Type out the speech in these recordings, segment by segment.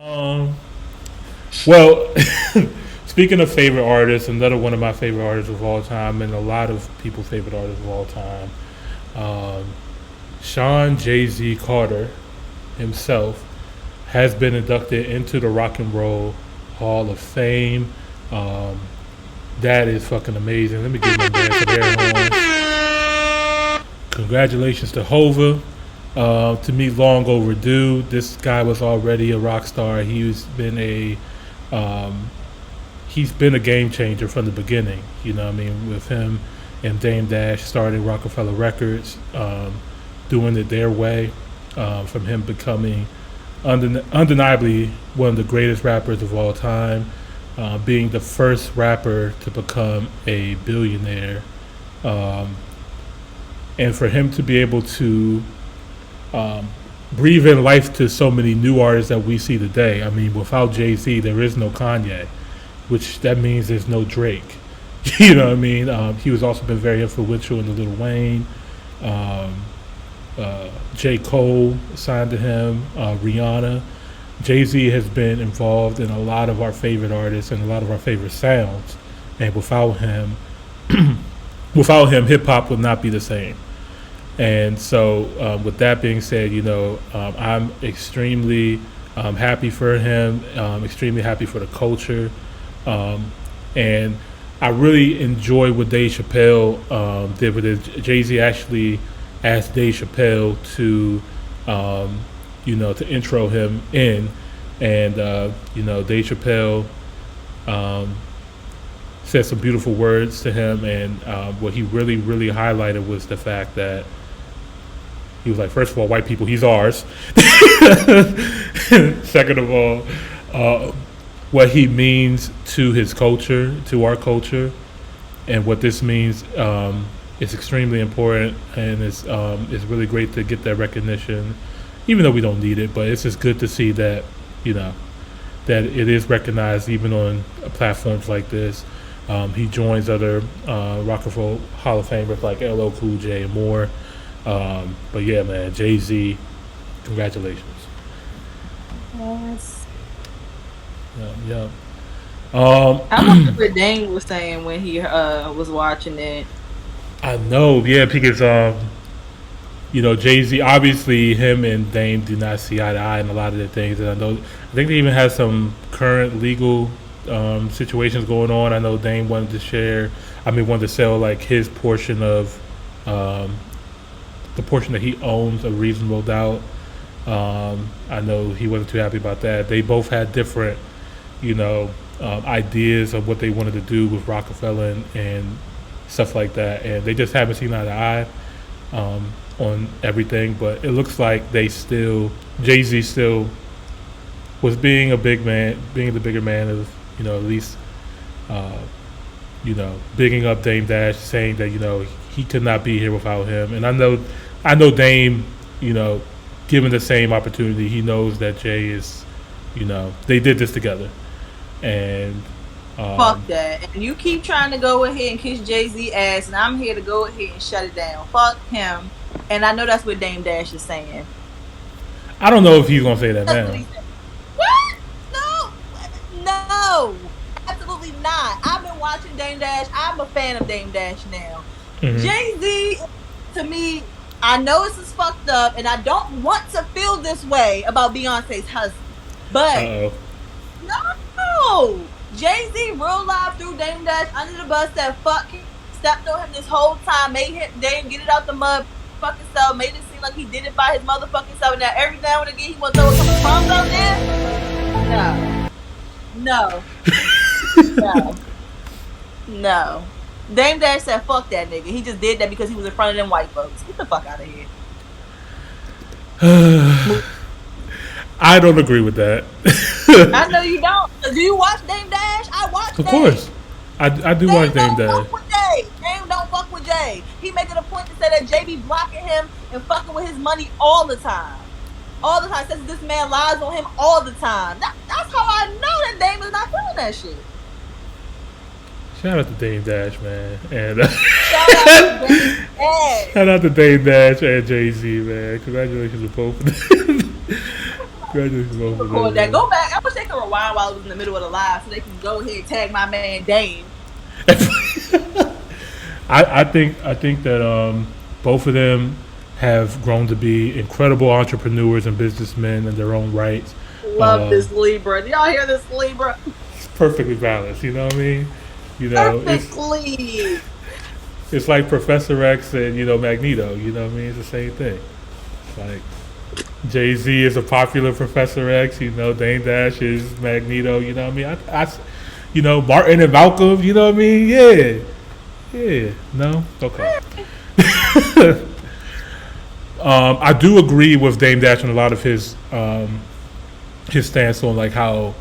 Um, well, speaking of favorite artists, another one of my favorite artists of all time, and a lot of people's favorite artists of all time, um, Sean Jay Z Carter himself has been inducted into the Rock and Roll Hall of Fame. Um, that is fucking amazing. Let me give my man some air horns. Congratulations to Hova. To me, long overdue. This guy was already a rock star. Um, he's been a game changer from the beginning. You know what I mean? With him and Dame Dash starting Rockefeller Records, doing it their way, from him becoming undeniably one of the greatest rappers of all time, being the first rapper to become a billionaire, um, and for him to be able to um, breathe in life to so many new artists that we see today. I mean, without Jay Z, there is no Kanye, which that means there's no Drake. You know what I mean? He was also been very influential in the Lil Wayne. Um, J. Cole signed to him. Rihanna. Jay Z has been involved in a lot of our favorite artists and a lot of our favorite sounds. And without him, hip hop would not be the same. And so, with that being said, I'm extremely happy for him, extremely happy for the culture. Um, and I really enjoy what Dave Chappelle did with it. Jay Z actually asked Dave Chappelle um, to intro him in. And, Dave Chappelle said some beautiful words to him. And what he really, really highlighted was the fact that he was like, first of all, white people, he's ours. Second of all, what he means to his culture, to our culture, and what this means is extremely important, and it's really great to get that recognition, even though we don't need it. But it's just good to see that that it is recognized even on platforms like this. He joins other Rock and Roll Hall of Famers like LL Cool J and more. But yeah, man, Jay Z, congratulations. Yes. Yeah. I wonder what Dane was saying when he was watching it. I know, yeah, because Jay Z, obviously, him and Dame do not see eye to eye in a lot of the things, and I think they even have some current legal situations going on. I know Dame wanted to sell like his portion of um, the portion that he owns of Reasonable Doubt. I know he wasn't too happy about that. They both had different, ideas of what they wanted to do with Rockefeller and stuff like that, and they just haven't seen eye to eye on everything. But it looks like Jay Z still was being a big man, being the bigger man of, at least, uh, bigging up Dame Dash, saying that he could not be here without him. And I know Dame, given the same opportunity, he knows that Jay is, they did this together, and Fuck that. And you keep trying to go ahead and kiss Jay-Z ass, and I'm here to go ahead and shut it down. Fuck him. And I know that's what Dame Dash is saying. I don't know if he's gonna say that That's what now. he's saying. What? No. No. Absolutely not. I've been watching Dame Dash. I'm a fan of Dame Dash now. Hmm. Jay-Z, to me, I know this is fucked up, and I don't want to feel this way about Beyonce's husband. Uh But oh. no, Jay-Z real life threw Dame Dash under the bus, that fuck him, stepped on him this whole time, made him Dame get it out the mud fucking self, made it seem like he did it by his motherfucking self. Now every now and again he want to throw a couple crumbs out there. No, no, no. Dame Dash said fuck that nigga. He just did that because he was in front of them white folks. Get the fuck out of here. I don't agree with that. I know you don't. Do you watch Dame Dash? I watch Of Dame. course, I do Dame watch Dame don't Dash. fuck with Jay. Dame don't fuck with Jay. He making a point to say that Jay be blocking him and fucking with his money all the time. All the time. Says this man lies on him all the time. That's how I know that Dame is not feeling that shit. Shout out to Dame Dash, man, and Shout out to Dame Dash. shout out to Dame Dash and Jay Z, man. Congratulations to both of them. Congratulations on Record that. Go back. I wish they could rewind while it was in the middle of the live so they can go ahead and tag my man Dane. I think that both of them have grown to be incredible entrepreneurs and businessmen in their own rights. Love this Libra. Do y'all hear this Libra? It's perfectly balanced. You know what I mean? You know, perfectly. It's like Professor X and Magneto. You know what I mean? It's the same thing. Like Jay-Z is a popular Professor X. Dame Dash is Magneto. You know what I mean? Martin and Malcolm. You know what I mean? Yeah. No. Okay. I do agree with Dame Dash on a lot of his stance on like how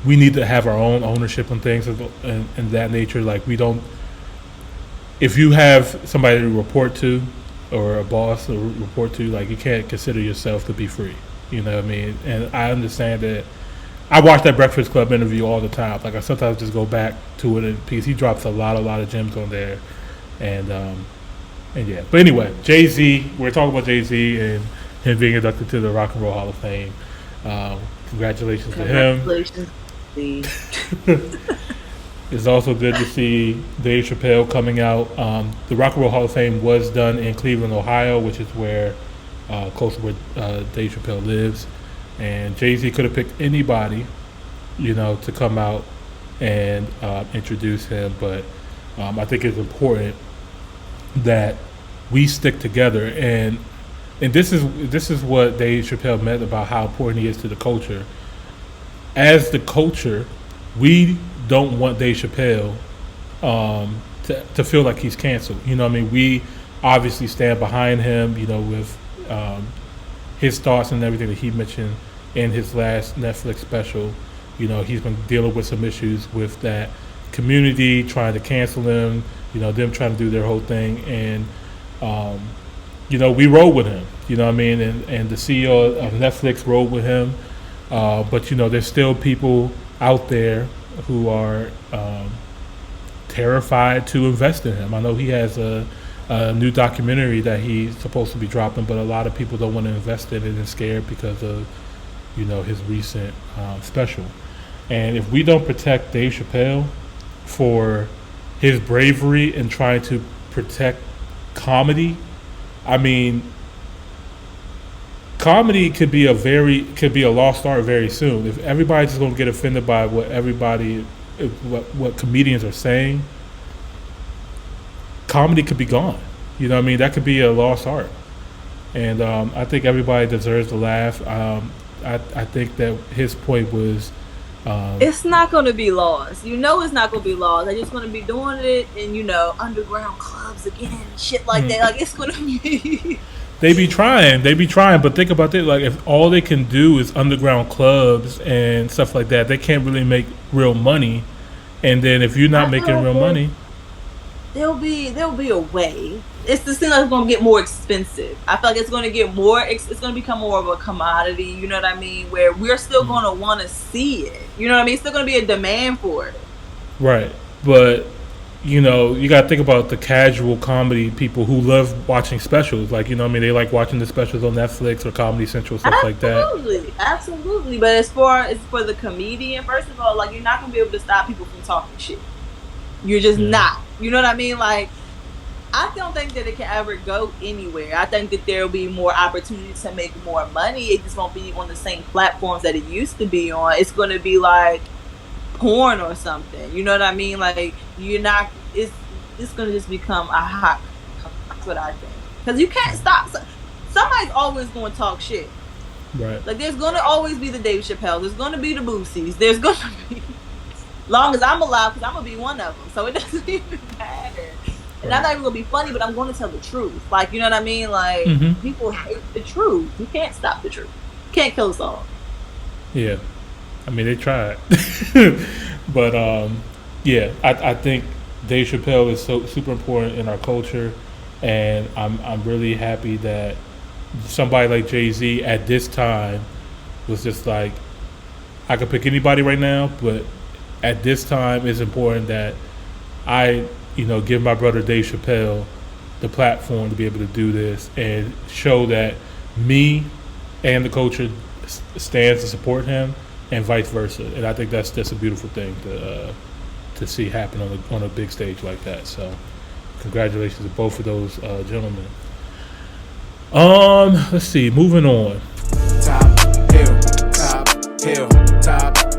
we need to have our own ownership on things and that nature. Like we don't. If you have somebody to report to, or a boss to report to, like you can't consider yourself to be free. You know what I mean? And I understand that. I watch that Breakfast Club interview all the time. Like I sometimes just go back to it because he drops a lot of gems on there, and yeah. But anyway, Jay-Z. We're talking about Jay-Z and him being inducted to the Rock and Roll Hall of Fame. Congratulations to him. It's also good to see Dave Chapelle coming out. The Rock and Roll Hall of Fame was done in Cleveland, Ohio, which is where close to where Dave Chapelle lives. And Jay-Z could have picked anybody, to come out and introduce him. But I think it's important that we stick together. And this is what Dave Chapelle meant about how important he is to the culture. As the culture, we don't want Dave Chapelle to feel like he's canceled. You know what I mean? We obviously stand behind him, with his thoughts and everything that he mentioned in his last Netflix special. He's been dealing with some issues with that community trying to cancel him, them trying to do their whole thing. And, we rode with him, you know what I mean? And the CEO of Netflix rode with him. But, there's still people out there who are terrified to invest in him. I know he has a new documentary that he's supposed to be dropping, but a lot of people don't want to invest in it and scared because of, his recent special. And if we don't protect Dave Chapelle for his bravery in trying to protect comedy, I mean, comedy could be a lost art very soon. If everybody's just gonna get offended by what comedians are saying, comedy could be gone. You know what I mean? That could be a lost art. And I think everybody deserves to laugh. I think that his point was it's not going to be lost. It's not going to be lost. They're just going to be doing it in, underground clubs again, shit like that. Like, it's going to be... They be trying, but think about it. Like, if all they can do is underground clubs and stuff like that, they can't really make real money. And then if you're not making real money... There'll be a way. It's the thing that's going to get more expensive. I feel like it's going to get more. It's going to become more of a commodity. You know what I mean? Where we're still going to want to see it. You know what I mean? It's still going to be a demand for it. Right, but you got to think about the casual comedy people who love watching specials. Like, they like watching the specials on Netflix or Comedy Central, stuff like that. Absolutely. But as far as for the comedian, first of all, like, you're not going to be able to stop people from talking shit. You're just not. You know what I mean? Like, I don't think that it can ever go anywhere. I think that there will be more opportunities to make more money. It just won't be on the same platforms that it used to be on. It's going to be like porn or something. You know what I mean? Like, you're not. It's going to just become a hot. That's what I think. Because you can't stop. Somebody's always going to talk shit. Right. Like, there's going to always be the Dave Chappelle. There's going to be the Boosies. There's going to be. Long as I'm alive, because I'm going to be one of them. So it doesn't even matter. And I'm not even going to be funny, but I'm going to tell the truth. Like, you know what I mean? Like, people hate the truth. You can't stop the truth. You can't kill us all. Yeah. I mean, they tried. But, yeah, I think Dave Chappelle is so super important in our culture. And I'm really happy that somebody like Jay-Z at this time was just like, I could pick anybody right now, but at this time it's important that I give my brother Dave Chapelle the platform to be able to do this and show that me and the culture stands to support him, and vice versa. And I think that's just a beautiful thing to see happen on a big stage like that. So, congratulations to both of those gentlemen. Let's see. Moving on. Top hill, top hill, top